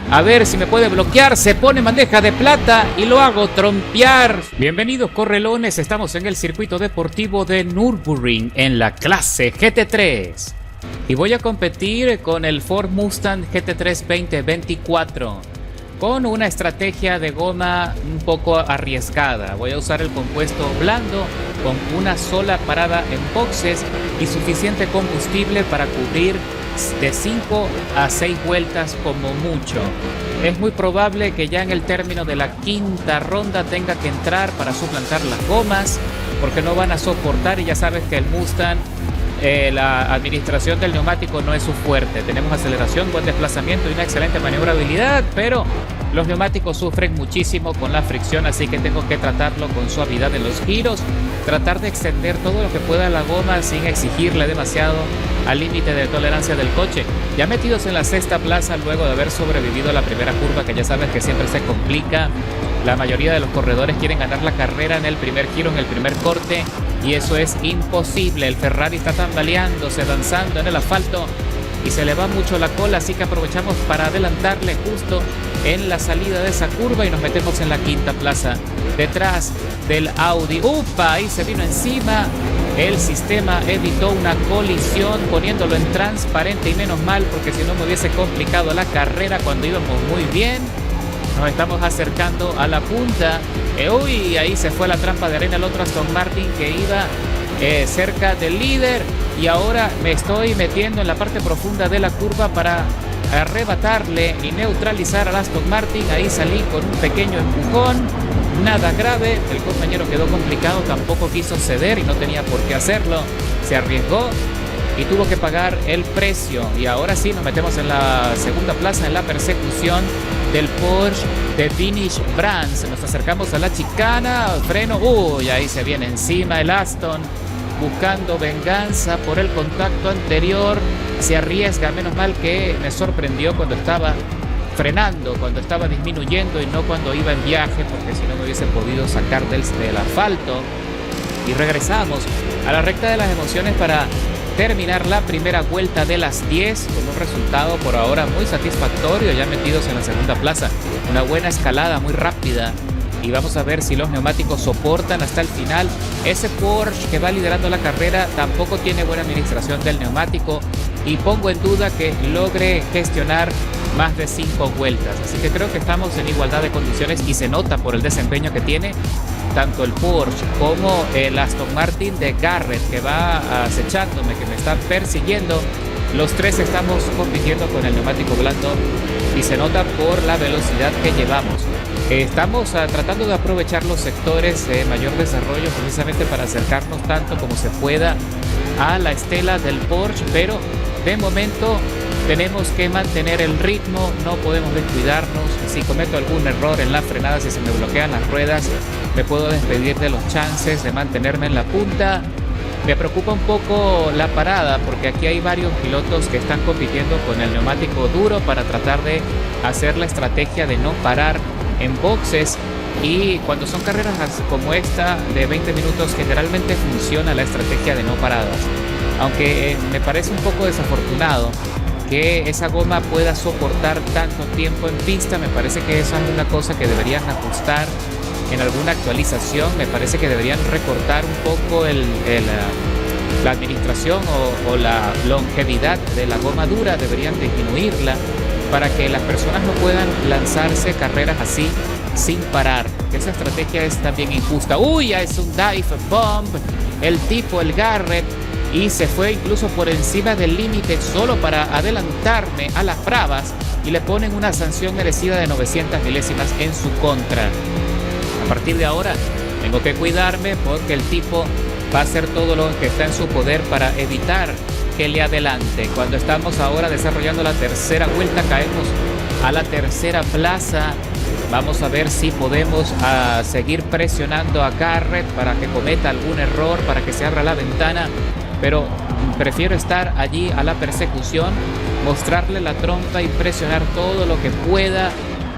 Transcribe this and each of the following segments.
A ver si me puede bloquear. Se pone en bandeja de plata y lo hago trompear. Bienvenidos, correlones. Estamos en el circuito deportivo de Nürburgring en la clase GT3. Y voy a competir con el Ford Mustang GT3 2024 con una estrategia de goma un poco arriesgada. Voy a usar el compuesto blando con una sola parada en boxes y suficiente combustible para cubrir de 5 a 6 vueltas como mucho. Es muy probable que ya en el término de la quinta ronda tenga que entrar para suplantar las gomas porque no van a soportar, y ya sabes que el Mustang, la administración del neumático no es su fuerte. Tenemos aceleración, buen desplazamiento y una excelente maniobrabilidad, pero los neumáticos sufren muchísimo con la fricción, así que tengo que tratarlo con suavidad en los giros, tratar de extender todo lo que pueda la goma sin exigirle demasiado al límite de tolerancia del coche. Ya metidos en la sexta plaza luego de haber sobrevivido a la primera curva, que ya sabes que siempre se complica. La mayoría de los corredores quieren ganar la carrera en el primer giro, en el primer corte, y eso es imposible. El Ferrari está tambaleándose, danzando en el asfalto y se le va mucho la cola, así que aprovechamos para adelantarle justo en la salida de esa curva y nos metemos en la quinta plaza detrás del Audi. ¡Upa! Ahí se vino encima. El sistema evitó una colisión poniéndolo en transparente, y menos mal, porque si no me hubiese complicado la carrera cuando íbamos muy bien. Nos estamos acercando a la punta. Uy, ahí se fue la trampa de arena el otro Aston Martin que iba cerca del líder, y ahora me estoy metiendo en la parte profunda de la curva para arrebatarle y neutralizar al Aston Martin. Ahí salí con un pequeño empujón, nada grave. El compañero quedó complicado, tampoco quiso ceder y no tenía por qué hacerlo. Se arriesgó y tuvo que pagar el precio. Y ahora sí nos metemos en la segunda plaza en la persecución del Porsche de Vintage Brands. Nos acercamos a la chicana, freno, uy, ahí se viene encima el Aston buscando venganza por el contacto anterior. Se arriesga, menos mal que me sorprendió cuando estaba frenando, cuando estaba disminuyendo y no cuando iba en viaje, porque si no me hubiese podido sacar del asfalto. Y regresamos a la recta de las emociones para terminar la primera vuelta de las 10 con un resultado por ahora muy satisfactorio, ya metidos en la segunda plaza. Una buena escalada muy rápida y vamos a ver si los neumáticos soportan hasta el final. Ese Porsche que va liderando la carrera tampoco tiene buena administración del neumático y pongo en duda que logre gestionar más de 5 vueltas, así que creo que estamos en igualdad de condiciones y se nota por el desempeño que tiene tanto el Porsche como el Aston Martin de Garrett, que va acechándome, que me está persiguiendo. Los tres estamos compitiendo con el neumático blando y se nota por la velocidad que llevamos. Estamos tratando de aprovechar los sectores de mayor desarrollo precisamente para acercarnos tanto como se pueda a la estela del Porsche, pero de momento tenemos que mantener el ritmo, no podemos descuidarnos. Si cometo algún error en la frenada, si se me bloquean las ruedas, me puedo despedir de los chances de mantenerme en la punta. Me preocupa un poco la parada porque aquí hay varios pilotos que están compitiendo con el neumático duro para tratar de hacer la estrategia de no parar en boxes, y cuando son carreras como esta de 20 minutos generalmente funciona la estrategia de no paradas, aunque me parece un poco desafortunado que esa goma pueda soportar tanto tiempo en pista. Me parece que esa es una cosa que deberían ajustar en alguna actualización. Me parece que deberían recortar un poco la administración o la longevidad de la goma dura, deberían disminuirla para que las personas no puedan lanzarse carreras así sin parar. Esa estrategia es también injusta. Uy, ya es un dive bomb el tipo, el Garrett, y se fue incluso por encima del límite solo para adelantarme a las bravas, y le ponen una sanción merecida de 900 milésimas en su contra. A partir de ahora tengo que cuidarme porque el tipo va a hacer todo lo que está en su poder para evitar que le adelante. Cuando estamos ahora desarrollando la tercera vuelta, caemos a la tercera plaza. Vamos a ver si podemos seguir presionando a Garrett para que cometa algún error, para que se abra la ventana, pero prefiero estar allí a la persecución, mostrarle la trompa y presionar todo lo que pueda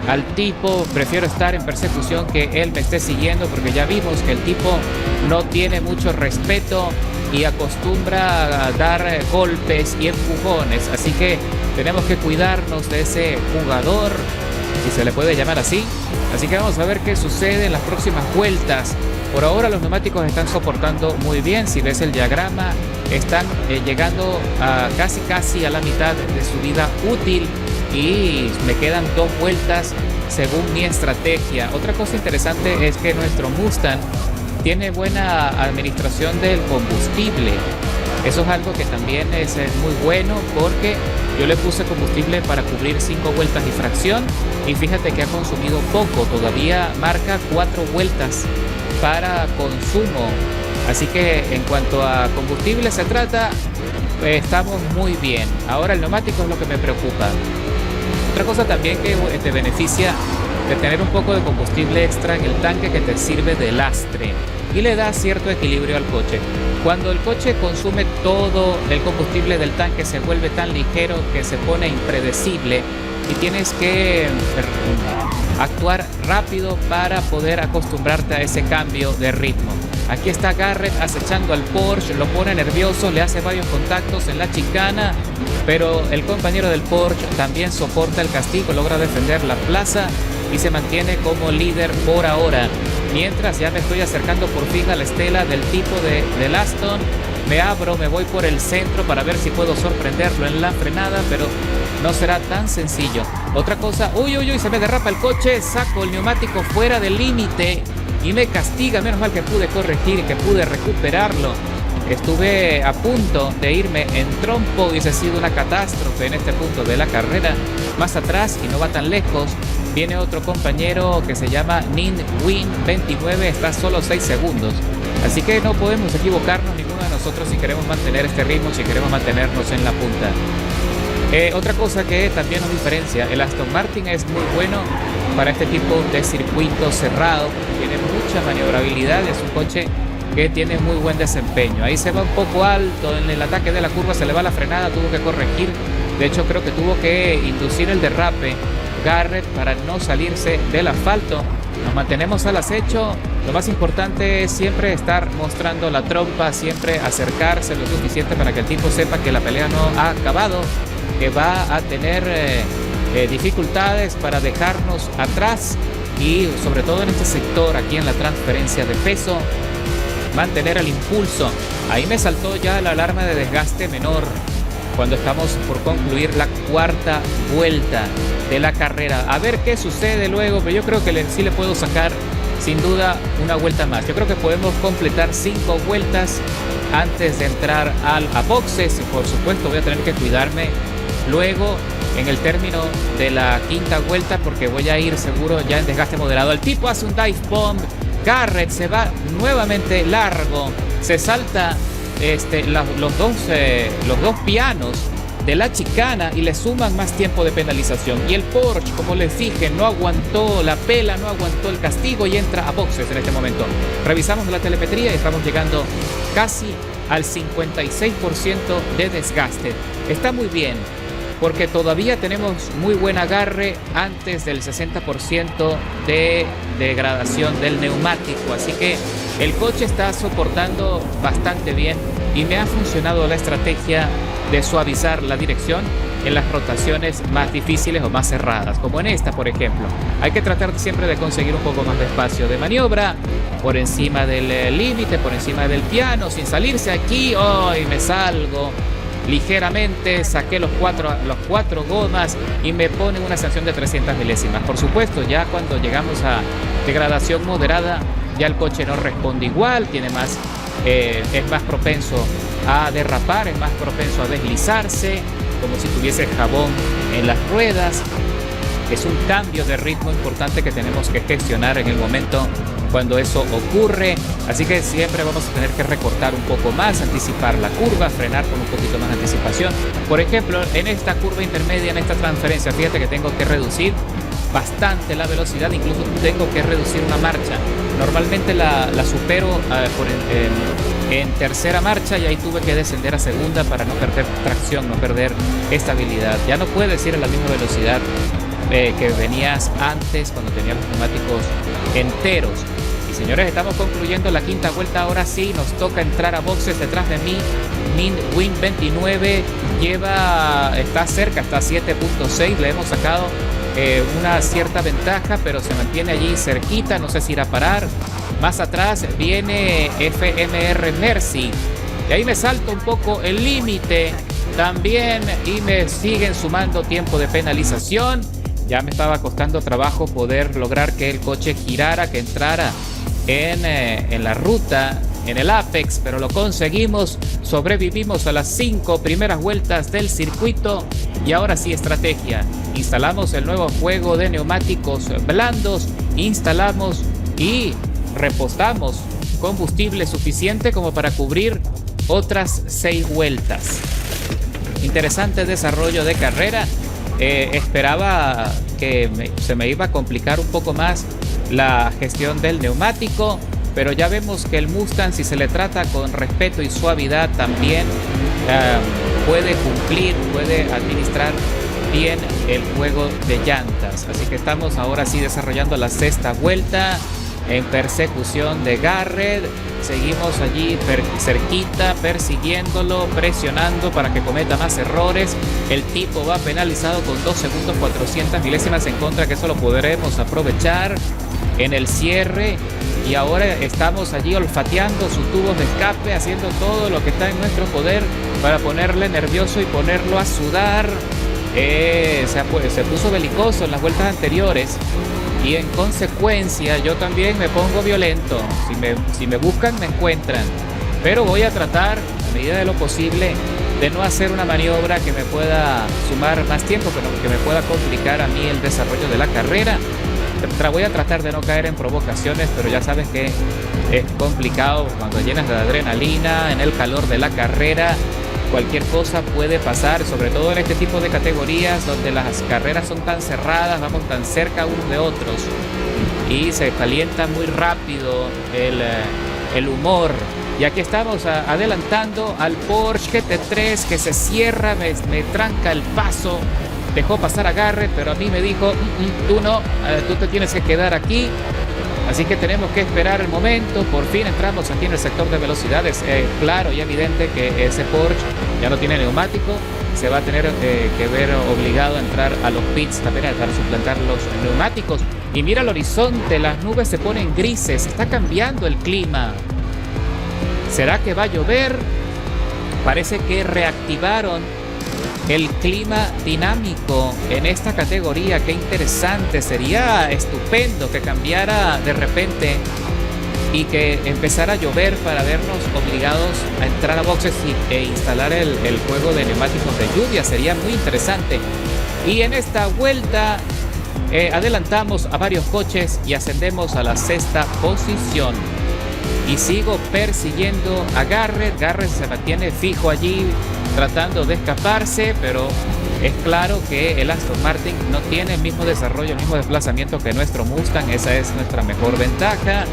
al tipo. Prefiero estar en persecución que él me esté siguiendo, porque ya vimos que el tipo no tiene mucho respeto y acostumbra a dar golpes y empujones, así que tenemos que cuidarnos de ese jugador, si se le puede llamar así. Así que vamos a ver qué sucede en las próximas vueltas. Por ahora los neumáticos están soportando muy bien. Si ves el diagrama, están llegando a casi a la mitad de su vida útil y me quedan 2 vueltas según mi estrategia. Otra cosa interesante es que nuestro Mustang tiene buena administración del combustible. Eso es algo que también es muy bueno, porque yo le puse combustible para cubrir 5 vueltas y fracción y fíjate que ha consumido poco, todavía marca 4 vueltas para consumo. Así que en cuanto a combustible se trata, estamos muy bien. Ahora el neumático es lo que me preocupa. Otra cosa también que te beneficia de tener un poco de combustible extra en el tanque, que te sirve de lastre y le da cierto equilibrio al coche. Cuando el coche consume todo el combustible del tanque, se vuelve tan ligero que se pone impredecible y tienes que actuar rápido para poder acostumbrarte a ese cambio de ritmo. Aquí está Garrett acechando al Porsche, lo pone nervioso, le hace varios contactos en la chicana, pero el compañero del Porsche también soporta el castigo, logra defender la plaza y se mantiene como líder por ahora. Mientras ya me estoy acercando por fin a la estela del tipo de Aston, me abro, me voy por el centro para ver si puedo sorprenderlo en la frenada, pero no será tan sencillo. Otra cosa, uy, se me derrapa el coche, saco el neumático fuera del límite y me castiga. Menos mal que pude corregir y que pude recuperarlo. Estuve a punto de irme en trompo, hubiese sido una catástrofe en este punto de la carrera. Más atrás, y no va tan lejos, viene otro compañero que se llama Nin Win 29, está solo 6 segundos. Así que no podemos equivocarnos ninguno de nosotros si queremos mantener este ritmo, si queremos mantenernos en la punta. Otra cosa que también nos diferencia, el Aston Martin es muy bueno para este tipo de circuito cerrado, tiene mucha maniobrabilidad y es un coche que tiene muy buen desempeño. Ahí se va un poco alto en el ataque de la curva, se le va la frenada, tuvo que corregir. De hecho, creo que tuvo que inducir el derrape Garrett para no salirse del asfalto. Nos mantenemos al acecho. Lo más importante es siempre estar mostrando la trompa, siempre acercarse lo suficiente para que el tipo sepa que la pelea no ha acabado, que va a tener dificultades para dejarnos atrás, y sobre todo en este sector, aquí en la transferencia de peso, mantener el impulso. Ahí me saltó ya la alarma de desgaste menor cuando estamos por concluir la 4ª vuelta de la carrera. A ver qué sucede luego, pero yo creo que sí le puedo sacar sin duda una vuelta más. Yo creo que podemos completar 5 vueltas antes de entrar a boxes. Por supuesto voy a tener que cuidarme luego en el término de la 5ª vuelta, porque voy a ir seguro ya en desgaste moderado. El tipo hace un dive bomb, Garrett se va nuevamente largo, se salta los dos pianos de la chicana y le suman más tiempo de penalización. Y el Porsche, como les dije, no aguantó la pela, no aguantó el castigo y entra a boxes en este momento. Revisamos la telemetría y estamos llegando casi al 56% de desgaste. Está muy bien, porque todavía tenemos muy buen agarre antes del 60% de degradación del neumático. Así que el coche está soportando bastante bien y me ha funcionado la estrategia de suavizar la dirección en las rotaciones más difíciles o más cerradas, como en esta, por ejemplo. Hay que tratar siempre de conseguir un poco más de espacio de maniobra, por encima del límite, por encima del piano, sin salirse aquí. Hoy me salgo ligeramente, saqué los cuatro gomas y me ponen una sanción de 300 milésimas. Por supuesto, ya cuando llegamos a degradación moderada, ya el coche no responde igual, tiene más, es más propenso a derrapar, es más propenso a deslizarse, como si tuviese jabón en las ruedas. Es un cambio de ritmo importante que tenemos que gestionar en el momento cuando eso ocurre. Así que siempre vamos a tener que recortar un poco más, anticipar la curva, frenar con un poquito más de anticipación. Por ejemplo, en esta curva intermedia, en esta transferencia, fíjate que tengo que reducir bastante la velocidad, incluso tengo que reducir una marcha. Normalmente la supero en tercera marcha, y ahí tuve que descender a segunda para no perder tracción, no perder estabilidad. Ya no puedes ir a la misma velocidad que venías antes cuando tenías los neumáticos enteros. Y señores, estamos concluyendo la quinta vuelta. Ahora sí, nos toca entrar a boxes. Detrás de mí, Win 29 está cerca, está a 7.6. Le hemos sacado una cierta ventaja, pero se mantiene allí cerquita. No sé si irá a parar. Más atrás viene FMR Mercy. De ahí me salto un poco el límite también y me siguen sumando tiempo de penalización. Ya me estaba costando trabajo poder lograr que el coche girara, que entrara en la ruta, en el Apex, pero lo conseguimos. Sobrevivimos a las 5 primeras vueltas del circuito y ahora sí, estrategia. Instalamos el nuevo juego de neumáticos blandos, instalamos y repostamos combustible suficiente como para cubrir otras 6 vueltas. Interesante desarrollo de carrera. Esperaba que se me iba a complicar un poco más la gestión del neumático, pero ya vemos que el Mustang, si se le trata con respeto y suavidad, también puede cumplir, puede administrar bien el juego de llantas. Así que estamos ahora sí desarrollando la sexta vuelta en persecución de Garrett. Seguimos allí cerquita, persiguiéndolo, presionando para que cometa más errores. El tipo va penalizado con 2 segundos 400 milésimas en contra, que eso lo podremos aprovechar en el cierre. Y ahora estamos allí olfateando sus tubos de escape, haciendo todo lo que está en nuestro poder para ponerle nervioso y ponerlo a sudar. Se puso belicoso en las vueltas anteriores y en consecuencia yo también me pongo violento. Si me buscan, me encuentran, pero voy a tratar a medida de lo posible de no hacer una maniobra que me pueda sumar más tiempo, que me pueda complicar a mí el desarrollo de la carrera. Voy a tratar de no caer en provocaciones, pero ya sabes que es complicado cuando llenas de adrenalina en el calor de la carrera. Cualquier cosa puede pasar, sobre todo en este tipo de categorías donde las carreras son tan cerradas, vamos tan cerca unos de otros y se calienta muy rápido el humor. Y aquí estamos adelantando al Porsche GT3 que se cierra, me tranca el paso. Dejó pasar a Garrett, pero a mí me dijo, tú no, tú te tienes que quedar aquí. Así que tenemos que esperar el momento. Por fin entramos aquí en el sector de velocidades. Claro y evidente que ese Porsche ya no tiene neumático. Se va a tener que ver obligado a entrar a los pits también para suplantar los neumáticos. Y mira el horizonte, las nubes se ponen grises. Está cambiando el clima. ¿Será que va a llover? Parece que reactivaron el clima dinámico en esta categoría. Qué interesante, sería estupendo que cambiara de repente y que empezara a llover para vernos obligados a entrar a boxes e instalar el juego de neumáticos de lluvia. Sería muy interesante. Y en esta vuelta adelantamos a varios coches y ascendemos a la sexta posición. Y sigo persiguiendo a Garrett. Garrett se mantiene fijo allí tratando de escaparse, pero es claro que el Aston Martin no tiene el mismo desarrollo, el mismo desplazamiento que nuestro Mustang. Esa es nuestra mejor ventaja.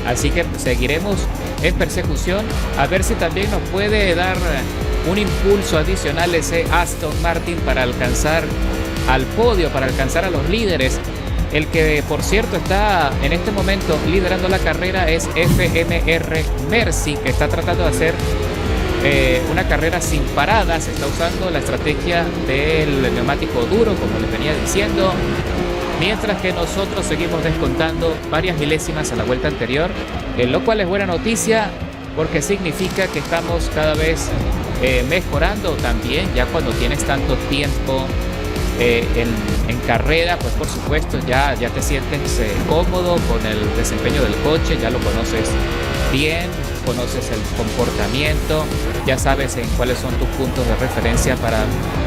Así que seguiremos en persecución a ver si también nos puede dar un impulso adicional ese Aston Martin para alcanzar al podio, para alcanzar a los líderes. El que, por cierto, está en este momento liderando la carrera es FMR Mercy, que está tratando de hacer una carrera sin paradas. Está usando la estrategia del neumático duro, como les venía diciendo, mientras que nosotros seguimos descontando varias milésimas a la vuelta anterior, lo cual es buena noticia porque significa que estamos cada vez mejorando también. Ya cuando tienes tanto tiempo en carrera, pues por supuesto ya te sientes cómodo con el desempeño del coche, ya lo conoces bien, conoces el comportamiento, ya sabes en cuáles son tus puntos de referencia para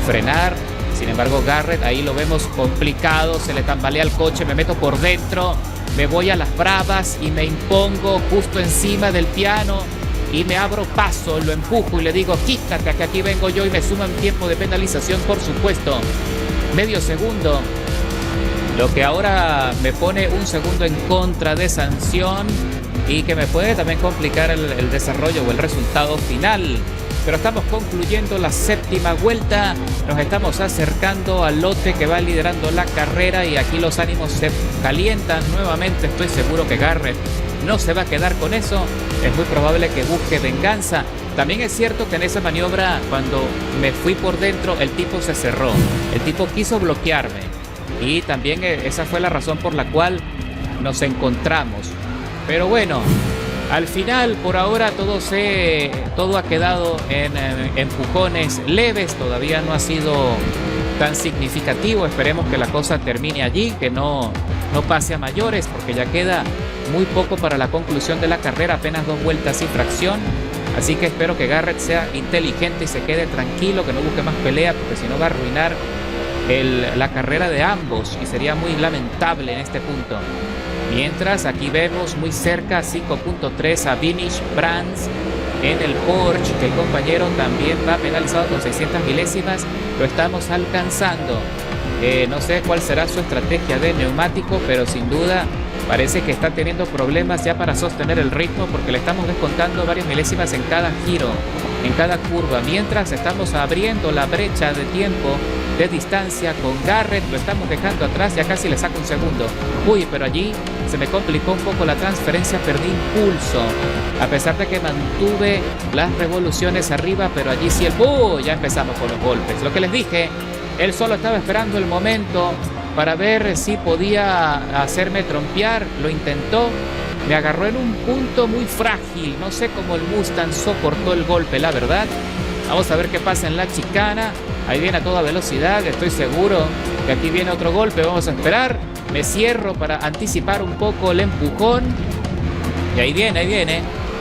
frenar. Sin embargo, Garrett, ahí lo vemos complicado, se le tambalea el coche, me meto por dentro, me voy a las bravas y me impongo justo encima del piano y me abro paso, lo empujo y le digo, quítate, que aquí vengo yo, y me suman tiempo de penalización, por supuesto, medio segundo, lo que ahora me pone un segundo en contra de sanción y que me puede también complicar el desarrollo o el resultado final. Pero estamos concluyendo la séptima vuelta, nos estamos acercando al lote que va liderando la carrera y aquí los ánimos se calientan nuevamente. Estoy seguro que Garrett no se va a quedar con eso, es muy probable que busque venganza. También es cierto que en esa maniobra, cuando me fui por dentro, el tipo se cerró, el tipo quiso bloquearme, y también esa fue la razón por la cual nos encontramos. Pero bueno, al final, por ahora, todo ha quedado en empujones leves. Todavía no ha sido tan significativo. Esperemos que la cosa termine allí, que no pase a mayores, porque ya queda muy poco para la conclusión de la carrera, apenas 2 vueltas y fracción. Así que espero que Garrett sea inteligente y se quede tranquilo, que no busque más pelea, porque si no va a arruinar la carrera de ambos y sería muy lamentable en este punto. Mientras aquí vemos muy cerca 5.3 a Vinage Brands en el Porsche, que el compañero también va penalizado con 600 milésimas. Lo estamos alcanzando. No sé cuál será su estrategia de neumático, pero sin duda parece que está teniendo problemas ya para sostener el ritmo, porque le estamos descontando varias milésimas en cada giro, en cada curva. Mientras estamos abriendo la brecha de tiempo, de distancia con Garrett, lo estamos dejando atrás, ya casi le saco un segundo. Uy, pero allí se me complicó un poco la transferencia, perdí impulso, a pesar de que mantuve las revoluciones arriba, pero allí sí ya empezamos con los golpes. Lo que les dije, él solo estaba esperando el momento para ver si podía hacerme trompear, lo intentó, me agarró en un punto muy frágil, no sé cómo el Mustang soportó el golpe, la verdad. Vamos a ver qué pasa en la chicana. Ahí viene a toda velocidad, estoy seguro que aquí viene otro golpe, vamos a esperar. Me cierro para anticipar un poco el empujón. Y ahí viene,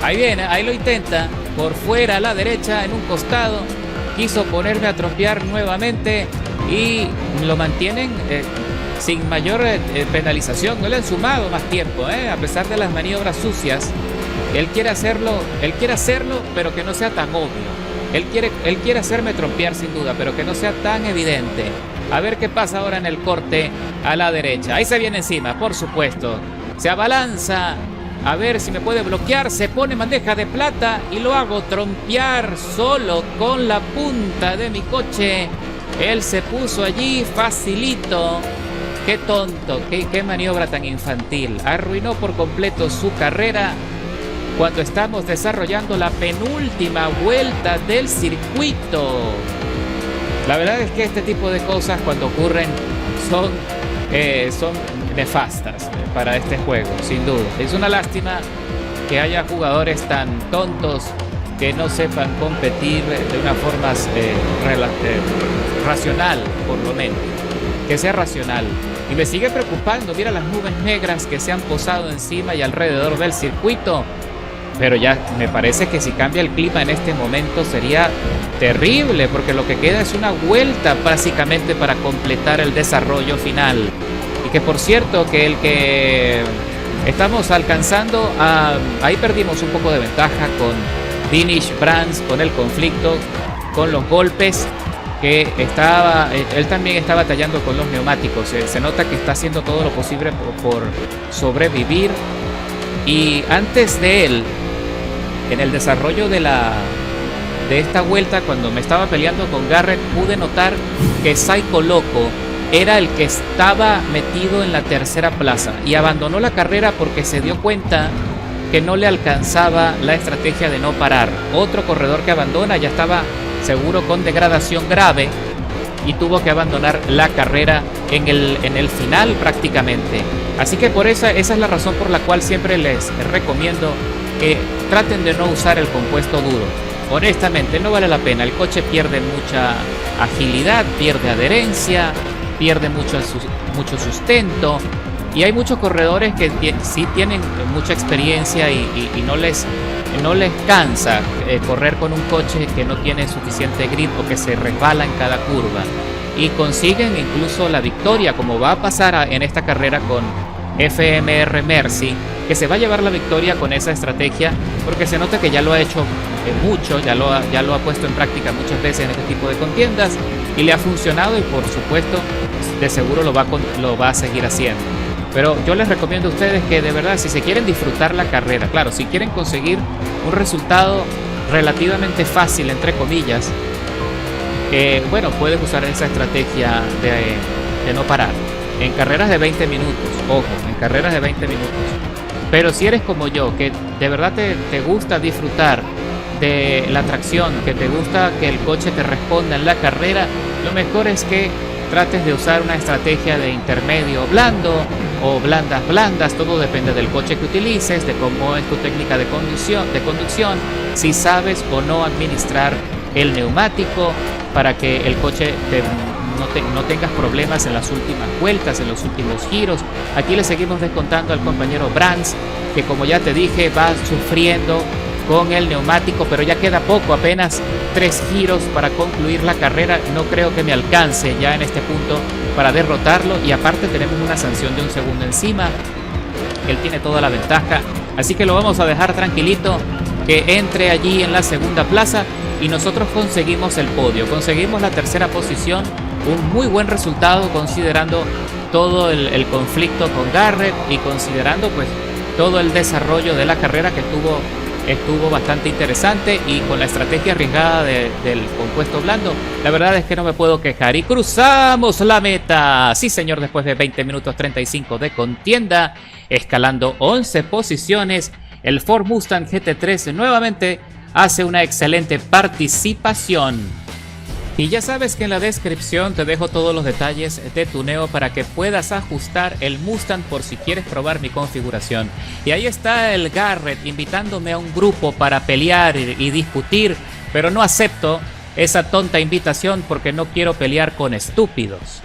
ahí lo intenta. Por fuera a la derecha, en un costado. Quiso ponerme a trompear nuevamente y lo mantienen sin mayor penalización. No le han sumado más tiempo, a pesar de las maniobras sucias. Él quiere hacerlo, pero que no sea tan obvio. Él quiere hacerme trompear sin duda, pero que no sea tan evidente. A ver qué pasa ahora en el corte a la derecha. Ahí se viene encima, por supuesto. Se abalanza. A ver si me puede bloquear. Se pone bandeja de plata y lo hago trompear solo con la punta de mi coche. Él se puso allí facilito. Qué tonto, qué maniobra tan infantil. Arruinó por completo su carrera cuando estamos desarrollando la penúltima vuelta del circuito. La verdad es que este tipo de cosas, cuando ocurren, son nefastas para este juego, sin duda. Es una lástima que haya jugadores tan tontos que no sepan competir de una forma racional, por lo menos. Que sea racional. Y me sigue preocupando, mira las nubes negras que se han posado encima y alrededor del circuito. Pero ya me parece que si cambia el clima en este momento sería terrible, porque lo que queda es una vuelta básicamente para completar el desarrollo final. Y que por cierto, que el que estamos alcanzando, ahí perdimos un poco de ventaja con Vinage Brands, con el conflicto, con los golpes que él también está batallando con los neumáticos. Se nota que está haciendo todo lo posible por sobrevivir. Y antes de él, en el desarrollo de esta vuelta, cuando me estaba peleando con Garrett, pude notar que Psycho Loco era el que estaba metido en la tercera plaza y abandonó la carrera porque se dio cuenta que no le alcanzaba la estrategia de no parar. Otro corredor que abandona ya estaba seguro con degradación grave y tuvo que abandonar la carrera en el final prácticamente. Así que por esa es la razón por la cual siempre les recomiendo que traten de no usar el compuesto duro. Honestamente no vale la pena, el coche pierde mucha agilidad, pierde adherencia, pierde mucho sustento, y hay muchos corredores que sí tienen mucha experiencia y no les cansa correr con un coche que no tiene suficiente grip o que se resbala en cada curva, y consiguen incluso la victoria, como va a pasar en esta carrera con FMR Mercy, que se va a llevar la victoria con esa estrategia, porque se nota que ya lo ha hecho mucho, ya lo ha puesto en práctica muchas veces en este tipo de contiendas y le ha funcionado, y por supuesto de seguro lo va a seguir haciendo. Pero yo les recomiendo a ustedes que de verdad, si se quieren disfrutar la carrera, claro, si quieren conseguir un resultado relativamente fácil, entre comillas, bueno, puedes usar esa estrategia de no parar en carreras de 20 minutos, ojo, en carreras de 20 minutos. Pero si eres como yo, que de verdad te gusta disfrutar de la tracción, que te gusta que el coche te responda en la carrera, lo mejor es que trates de usar una estrategia de intermedio blando o blandas, todo depende del coche que utilices, de cómo es tu técnica de conducción, si sabes o no administrar el neumático para que el coche no tengas problemas en las últimas vueltas, en los últimos giros. Aquí le seguimos descontando al compañero Brands, que como ya te dije va sufriendo con el neumático, pero ya queda poco, apenas 3 giros para concluir la carrera. No creo que me alcance ya en este punto para derrotarlo, y aparte tenemos una sanción de 1 segundo encima. Él tiene toda la ventaja, así que lo vamos a dejar tranquilito, que entre allí en la segunda plaza, y nosotros conseguimos el podio, conseguimos la tercera posición, un muy buen resultado considerando todo el conflicto con Garrett y considerando pues todo el desarrollo de la carrera, que estuvo bastante interesante, y con la estrategia arriesgada del compuesto blando, la verdad es que no me puedo quejar. Y cruzamos la meta, sí señor, después de 20 minutos 35 de contienda, escalando 11 posiciones, el Ford Mustang GT3 nuevamente hace una excelente participación. Y ya sabes que en la descripción te dejo todos los detalles de tuneo para que puedas ajustar el Mustang por si quieres probar mi configuración. Y ahí está el Garrett invitándome a un grupo para pelear y discutir, pero no acepto esa tonta invitación porque no quiero pelear con estúpidos.